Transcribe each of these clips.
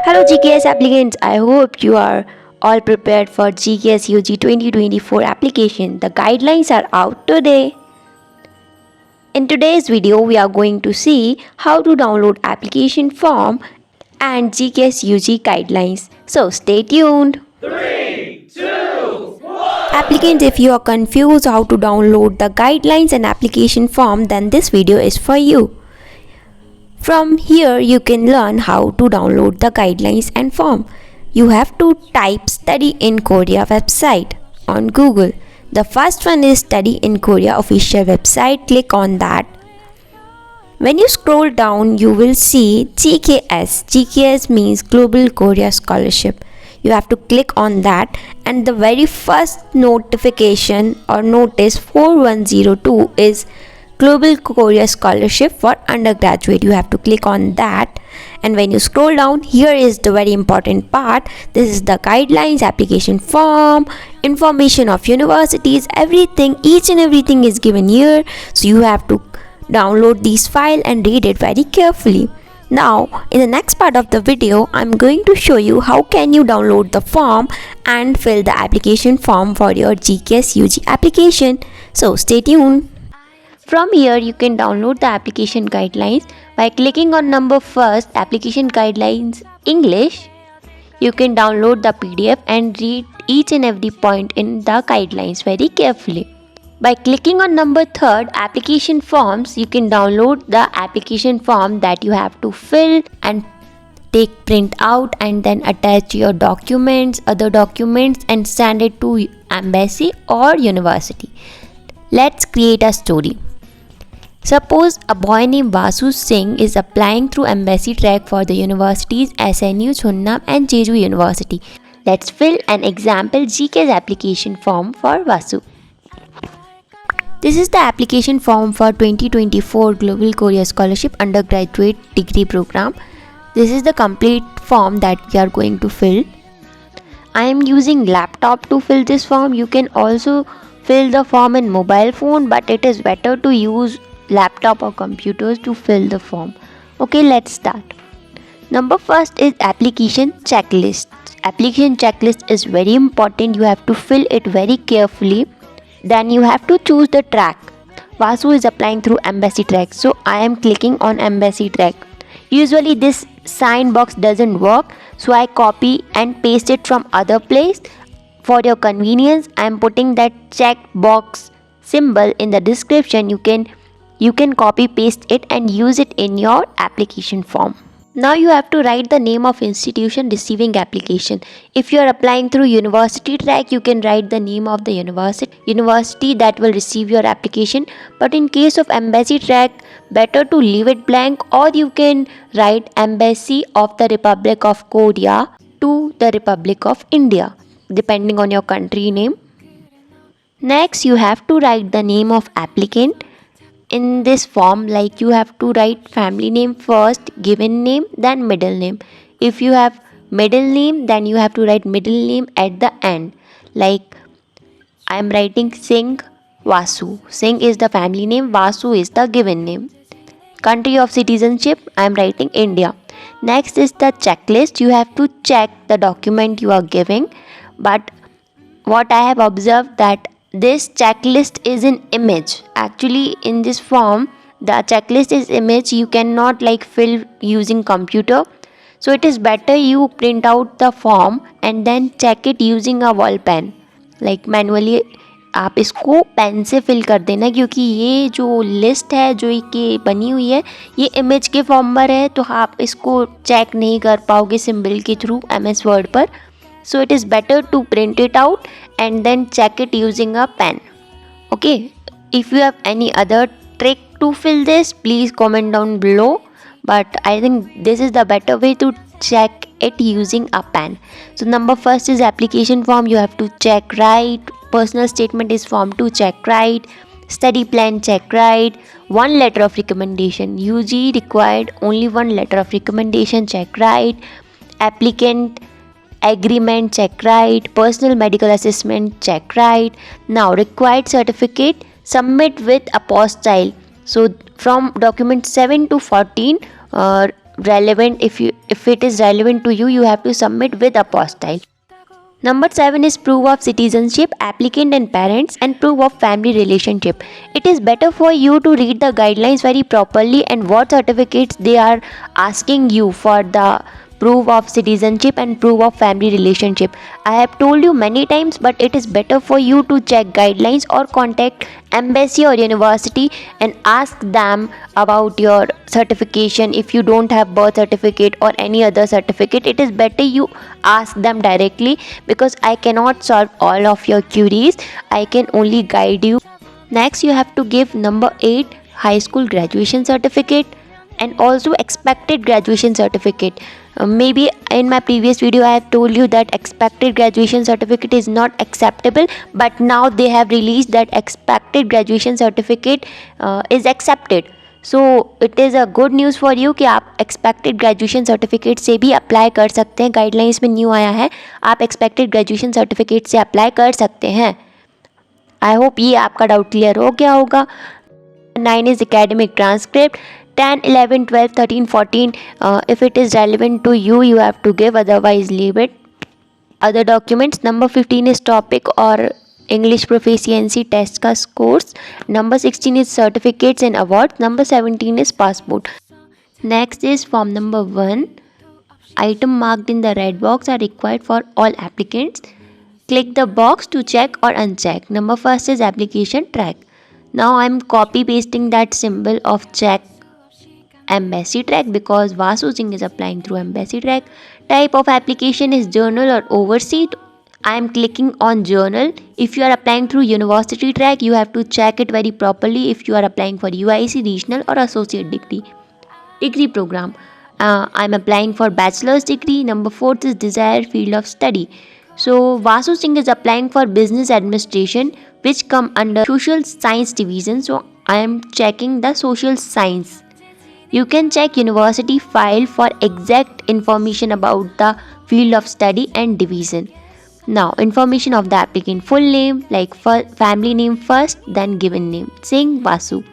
Hello GKS applicants, I hope you are all prepared for Gks-ug 2024 application. The guidelines are out today. In today's video, we are going to see how to download application form and Gks-ug guidelines. So stay tuned. 3, 2, 1. Applicants, if you are confused how to download the guidelines and application form, then this video is for you. From here, you can learn how to download the guidelines and form. You have to type Study in Korea website on Google. The first one is Study in Korea official website. Click on that. When you scroll down, you will see GKS. GKS means Global Korea Scholarship. You have to click on that, and the very first notification or notice 4102 is Global Korea Scholarship for undergraduate. You have to click on that, and when you scroll down, here is the very important part. This is the guidelines, application form, information of universities, everything, each and everything is given here. So you have to download this file and read it very carefully. Now in the next part of the video, I'm going to show you how can you download the form and fill the application form for your Gks-ug application. So stay tuned. From here, you can download the application guidelines by clicking on number first, application guidelines English. You can download the PDF and read each and every point in the guidelines very carefully. By clicking on number third, application forms, you can download the application form that you have to fill and take print out and then attach your documents, other documents, and send it to embassy or university. Let's create a story. Suppose a boy named Vasu Singh is applying through embassy track for the universities SNU, Chunnam and Jeju University. Let's fill an example GKS application form for Vasu. This is the application form for 2024 Global Korea Scholarship Undergraduate Degree Program. This is the complete form that we are going to fill. I am using laptop to fill this form. You can also fill the form in mobile phone, but it is better to use laptop or computers to fill the form. Okay, let's start. Number first is application checklist. Application checklist is very important. You have to fill it very carefully. Then you have to choose the track. Vasu is applying through embassy track, so I am clicking on embassy track. Usually this sign box doesn't work, so I copy and paste it from other place. For your convenience, I am putting that check box symbol in the description. You can copy paste it and use it in your application form. Now you have to write the name of institution receiving application. If you are applying through university track, you can write the name of the university that will receive your application. But in case of embassy track, better to leave it blank, or you can write Embassy of the Republic of Korea to the Republic of India, depending on your country name. Next, you have to write the name of applicant. In this form, like you have to write family name first, given name, then middle name. If you have middle name, then you have to write middle name at the end. Like I am writing Singh Vasu. Singh is the family name, Vasu is the given name. Country of citizenship, I am writing India. Next is the checklist. You have to check the document you are giving. But what I have observed that this checklist is in image. Actually in this form the checklist is image. You cannot like fill using computer, so it is better you print out the form and then check it using a wall pen. Like manually आप इसको pen से fill कर देना, क्योंकि ये जो list है जो कि बनी हुई है ये इमेज के फॉर्म पर है, तो आप इसको चेक नहीं कर पाओगे सिंबल के थ्रू MS वर्ड पर. So it is better to print it out and then check it using a pen. Okay, if you have any other trick to fill this, please comment down below. But I think this is the better way to check it using a pen. So number first is application form. You have to check right. Personal statement is form 2, check right. Study plan, check right. One letter of recommendation. UG required only one letter of recommendation, check right. Applicant agreement, check right. Personal medical assessment, check right. Now required certificate, submit with apostille. So from document 7 to 14, relevant. If it is relevant to you, you have to submit with apostille. Number 7 is proof of citizenship, applicant and parents, and proof of family relationship. It is better for you to read the guidelines very properly and what certificates they are asking you for the proof of citizenship and proof of family relationship. I have told you many times, but it is better for you to check guidelines or contact embassy or university and ask them about your certification. If you don't have birth certificate or any other certificate, it is better you ask them directly, because I cannot solve all of your queries. I can only guide you. Next, you have to give number 8 high school graduation certificate and also expected graduation certificate. Maybe in my previous video I have told you that expected graduation certificate is not acceptable, but now they have released that expected graduation certificate is accepted. So it is a good news for you कि आप expected graduation certificate से भी apply कर सकते हैं. Guidelines में new आया है, आप एक्सपेक्टेड ग्रेजुएशन सर्टिफिकेट से अप्लाई कर सकते हैं. आई होप ये आपका डाउट क्लियर हो गया होगा. 9 is academic transcript. 10, 11, 12, 13, 14. If it is relevant to you, you have to give, otherwise leave it. Other documents. Number 15 is topic or English proficiency test का scores. Number 16 is certificates and awards. Number 17 is passport. Next is form number 1. Item marked in the red box are required for all applicants. Click the box to check or uncheck. Number first is application track. Now I am copy pasting that symbol of check embassy track because Vasu Singh is applying through embassy track. Type of application is journal or overseas. I am clicking on journal. If you are applying through university track, you have to check it very properly if you are applying for UIC, regional or associate degree. Degree program. I am applying for bachelor's degree. Number 4 is desired field of study. So Vasu Singh is applying for business administration, which come under social science division. So I am checking the social science. You can check university file for exact information about the field of study and division. Now, information of the applicant: full name, like family name first, then given name, Singh Vasu.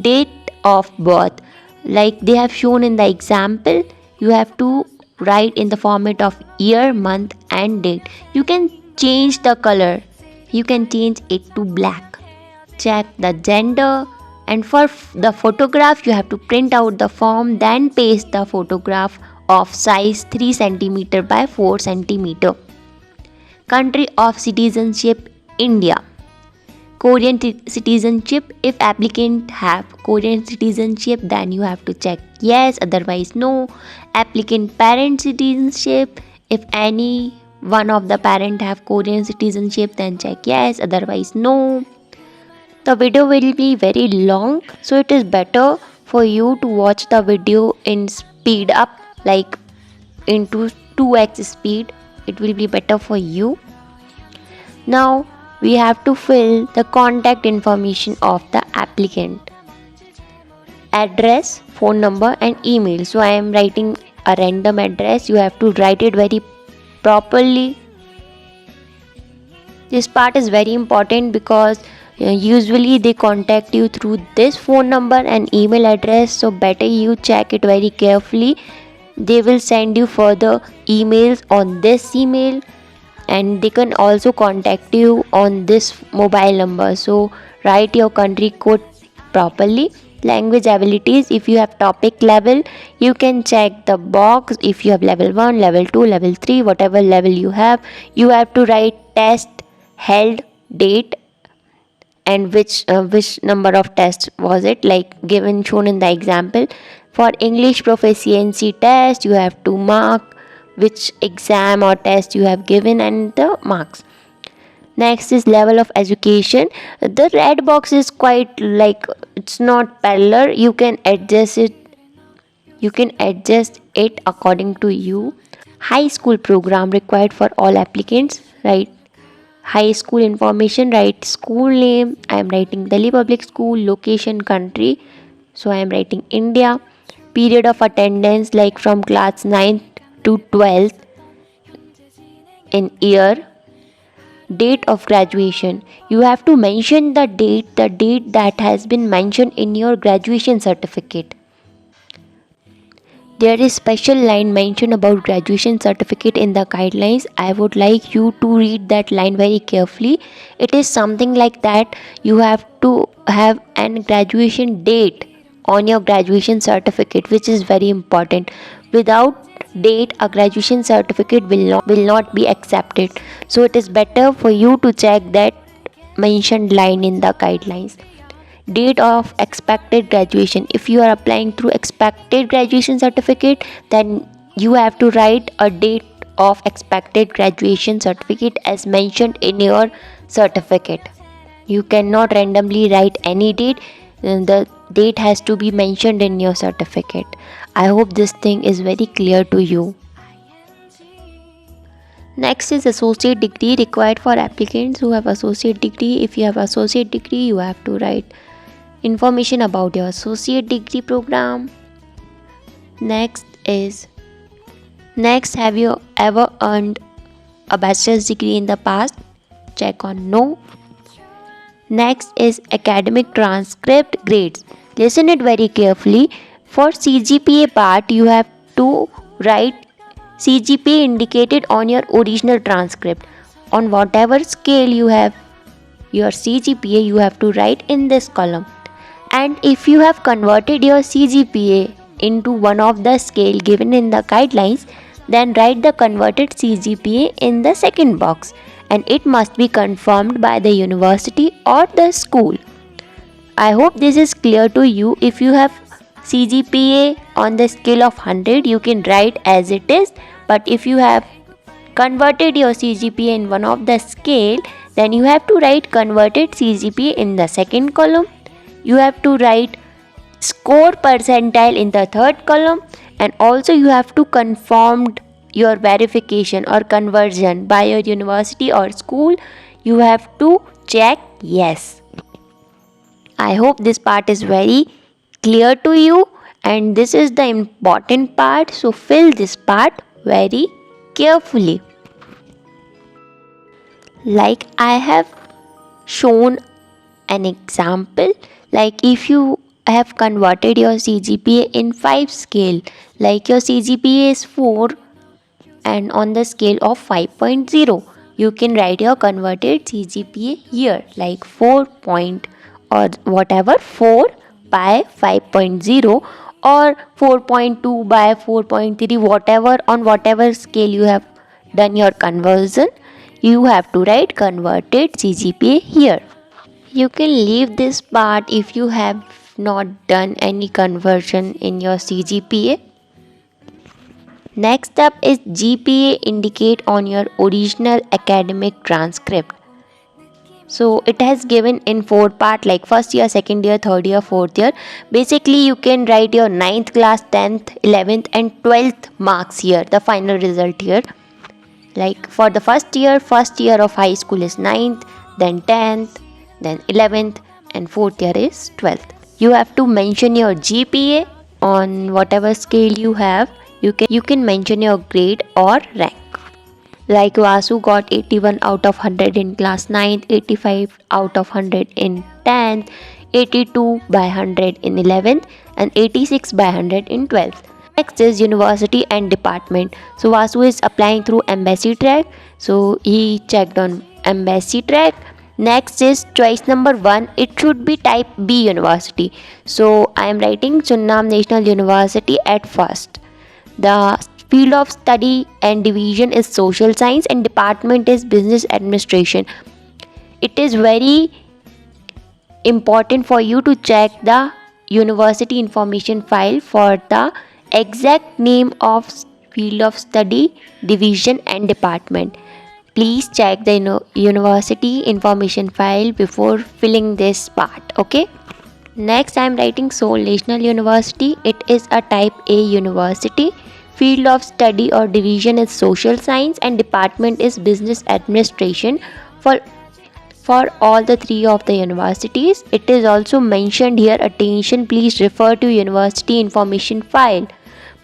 Date of birth, like they have shown in the example, you have to write in the format of year, month and date. You can change the color, you can change it to black. Check the gender, and for the photograph you have to print out the form, then paste the photograph of size 3 cm by 4 cm. Country of citizenship: India. Korean citizenship: if applicant have Korean citizenship, then you have to check yes, otherwise no. Applicant parent citizenship: if any one of the parent have Korean citizenship, then check yes, otherwise no. The video will be very long, so it is better for you to watch the video in speed up, like into 2x speed. It will be better for you. Now we have to fill the contact information of the applicant: address, phone number and email. So I am writing a random address. You have to write it very properly. This part is very important because usually they contact you through this phone number and email address, so better you check it very carefully. They will send you further emails on this email, and they can also contact you on this mobile number. So write your country code properly. Language abilities: if you have topic level, you can check the box. If you have level 1, level 2, level 3, whatever level you have to write test held, date and which number of tests was it, like given shown in the example. For English proficiency test, you have to mark which exam or test you have given and the marks. Next is level of education. The red box is quite like it's not parallel. You can adjust it according to you. High school program required for all applicants, right? High school information, write school name. I am writing Delhi Public School. Location, country, so I am writing India. Period of attendance, like from class 9th to 12th in year. Date of graduation, you have to mention the date that has been mentioned in your graduation certificate. There is special line mentioned about graduation certificate in the guidelines. I would like you to read that line very carefully. It is something like that you have to have an graduation date on your graduation certificate, which is very important. Without date, a graduation certificate will not be accepted. So it is better for you to check that mentioned line in the guidelines. Date of expected graduation. If you are applying through expected graduation certificate, then you have to write a date of expected graduation certificate as mentioned in your certificate. You cannot randomly write any date. The date has to be mentioned in your certificate. I hope this thing is very clear to you. Next is associate degree required for applicants who have associate degree. If you have associate degree, you have to write information about your associate degree program. Next, have you ever earned a bachelor's degree in the past? Check on no. Next is academic transcript grades. Listen it very carefully. For CGPA part, you have to write CGPA indicated on your original transcript. On whatever scale you have your CGPA, you have to write in this column. And if you have converted your CGPA into one of the scale given in the guidelines, then write the converted CGPA in the second box, and it must be confirmed by the university or the school. I hope this is clear to you. If you have CGPA on the scale of 100, you can write as it is, but if you have converted your CGPA in one of the scale, then you have to write converted CGPA in the second column. You have to write score percentile in the third column, and also you have to confirm your verification or conversion by your university or school. You have to check yes. I hope this part is very clear to you, and this is the important part, so fill this part very carefully. Like I have shown an example, like if you have converted your CGPA in 5 scale, like your CGPA is 4 and on the scale of 5.0, you can write your converted CGPA here, like 4 point or whatever, 4 by 5.0 or 4.2 by 4.3, whatever, on whatever scale you have done your conversion, you have to write converted CGPA here. You can leave this part if you have not done any conversion in your CGPA. Next up is GPA indicate on your original academic transcript. So it has given in 4 part, like first year, second year, third year, fourth year. Basically you can write your 9th class, 10th, 11th and 12th marks here, the final result here. Like for the first year of high school is 9th, then 10th, then 11th and fourth year is 12th. You have to mention your GPA on whatever scale you have. You can mention your grade or rank. Like Vasu got 81 out of 100 in class 9th, 85 out of 100 in 10th, 82 by 100 in 11th and 86 by 100 in 12th. Next is university and department. So Vasu is applying through embassy track, so he checked on embassy track. Next is choice number 1, it should be type B university. So I am writing Sunnam National University at first. The field of study and division is social science and department is business administration. It is very important for you to check the university information file for the exact name of field of study, division and department. Please check the university information file before filling this part, okay? Next I am writing Seoul National University. It is a type A university. Field of study or division is social science and department is business administration. For all the 3 of the universities, it is also mentioned here, attention, please refer to university information file.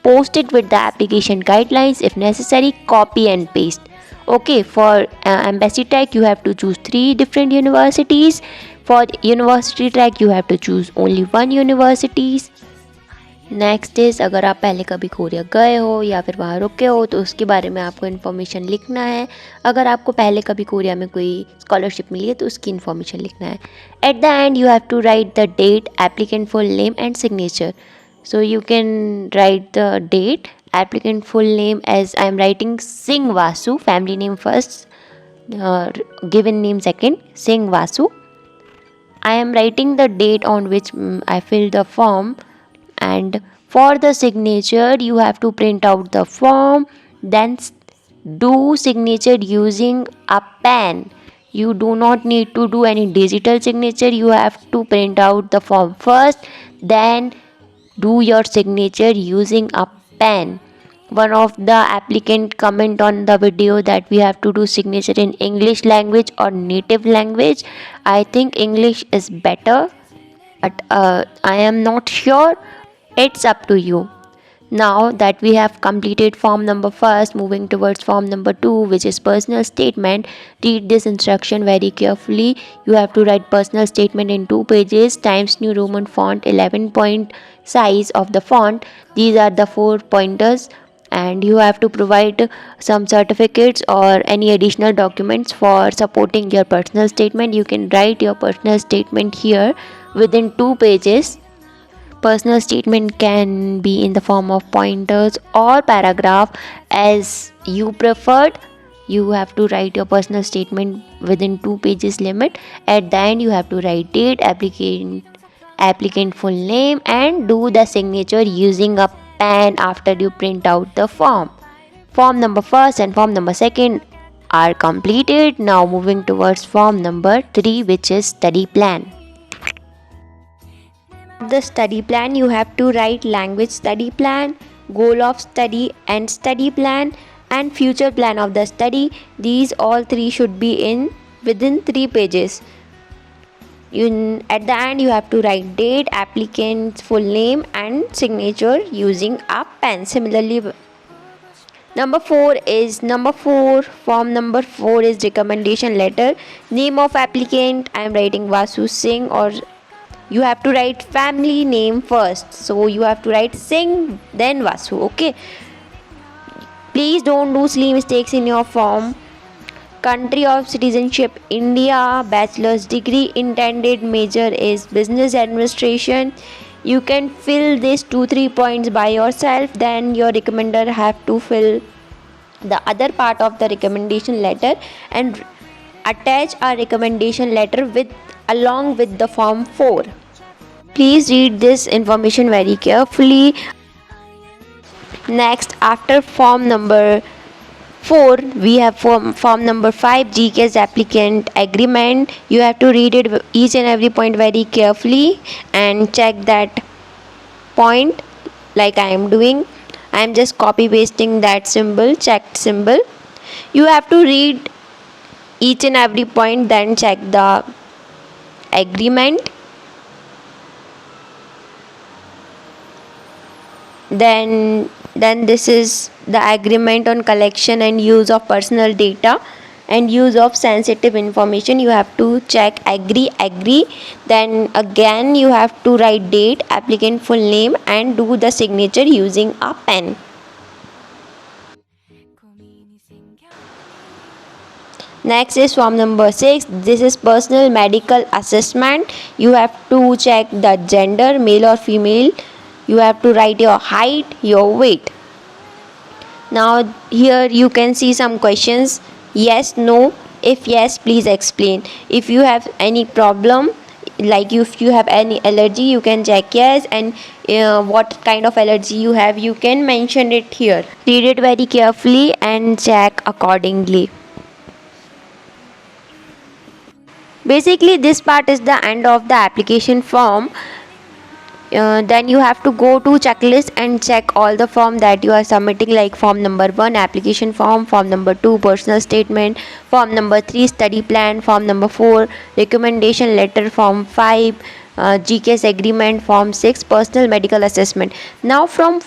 Post it with the application guidelines. If necessary, copy and paste. Okay, for embassy track you have to choose 3 different universities. For university track you have to choose only 1 university. Next is अगर आप पहले कभी Korea गए हो या फिर वहाँ रुके हो तो उसके बारे में आपको इन्फॉर्मेशन लिखना है। अगर आपको पहले कभी कोरिया में कोई स्कॉलरशिप मिली है तो उसकी इन्फॉर्मेशन लिखना है। At the end you have to write the date, applicant full name and signature. So you can write the date, applicant full name as I am writing Singh Vasu, family name first, given name second, Singh Vasu. I am writing the date on which I filled the form, and for the signature you have to print out the form, then do signature using a pen. You do not need to do any digital signature. You have to print out the form first, then do your signature using a pen. One of the applicant comment on the video that we have to do signature in English language or native language. I think English is better, but I am not sure. It's up to you. Now that we have completed form number first, moving towards form number 2, which is personal statement. Read this instruction very carefully. You have to write personal statement in 2 pages, Times New Roman font, 11 point size of the font. These are the 4 pointers, and you have to provide some certificates or any additional documents for supporting your personal statement. You can write your personal statement here within 2 pages. Personal statement can be in the form of pointers or paragraph as you preferred. You have to write your personal statement within 2 pages limit. At the end you have to write date, applicant full name, and do the signature using a pen after you print out the form. Form number first and form number second are completed. Now moving towards form number 3, which is study plan. The study plan, you have to write language study plan, goal of study and study plan, and future plan of the study. These all 3 should be in within 3 pages. At the end you have to write date, applicant's full name and signature using a pen. Similarly, form number 4 is recommendation letter. Name of applicant, I am writing Vasu Singh, or you have to write family name first, so you have to write Singh then Vasu. Okay, please don't do silly mistakes in your form. Country of citizenship India, bachelor's degree, intended major is business administration. You can fill these 2-3 points by yourself, then your recommender have to fill the other part of the recommendation letter and attach a recommendation letter along with the form 4. Please read this information very carefully. Next, after form number 4, we have form number 5, Gks applicant agreement. You have to read it each and every point very carefully and check that point like I am doing. I am just copy pasting that symbol, checked symbol. You have to read each and every point, then check the agreement. Then this is the agreement on collection and use of personal data and use of sensitive information. You have to check agree. Then again you have to write date, applicant full name, and do the signature using a pen. Next is form number 6. This is personal medical assessment. You have to check the gender, male or female. You have to write your height, your weight. Now here you can see some questions. Yes, no. If yes, please explain. If you have any problem, like if you have any allergy, you can check yes, and what kind of allergy you have, you can mention it here. Read it very carefully and check accordingly. Basically this part is the end of the application form. Then you have to go to checklist and check all the form that you are submitting, like form number 1 application form number 2 personal statement, form number 3 study plan, form number 4 recommendation letter, form 5 GKS agreement, form 6 personal medical assessment. Now from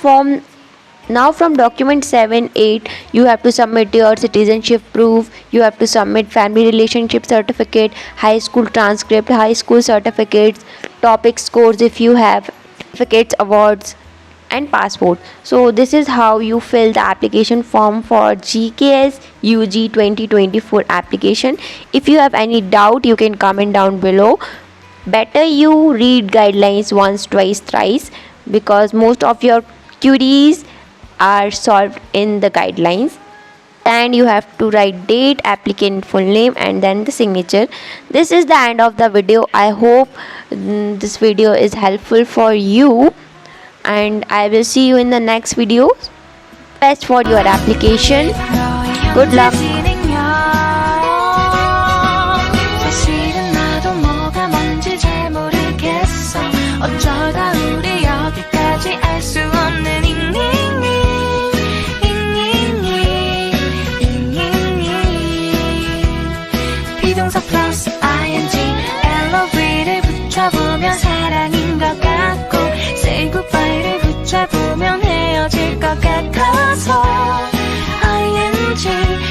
document 7-8 you have to submit your citizenship proof. You have to submit family relationship certificate, high school transcript, high school certificates, topic scores if you have, certificates, awards, and passport. So this is how you fill the application form for GKS-ug 2024 application. If you have any doubt, you can comment down below. Better you read guidelines once, twice, thrice, because most of your queries are solved in the guidelines. And you have to write date, applicant full name, and then the signature. This is the end of the video. I hope this video is helpful for you, and I will see you in the next video. Best for your application. Good luck. 어쩌다 우리 여기까지 알 수 없는 비동사 플러스 ing LOV를 붙여보면 사랑인 것 같고 say goodbye를 붙여보면 헤어질 것 같아서 ing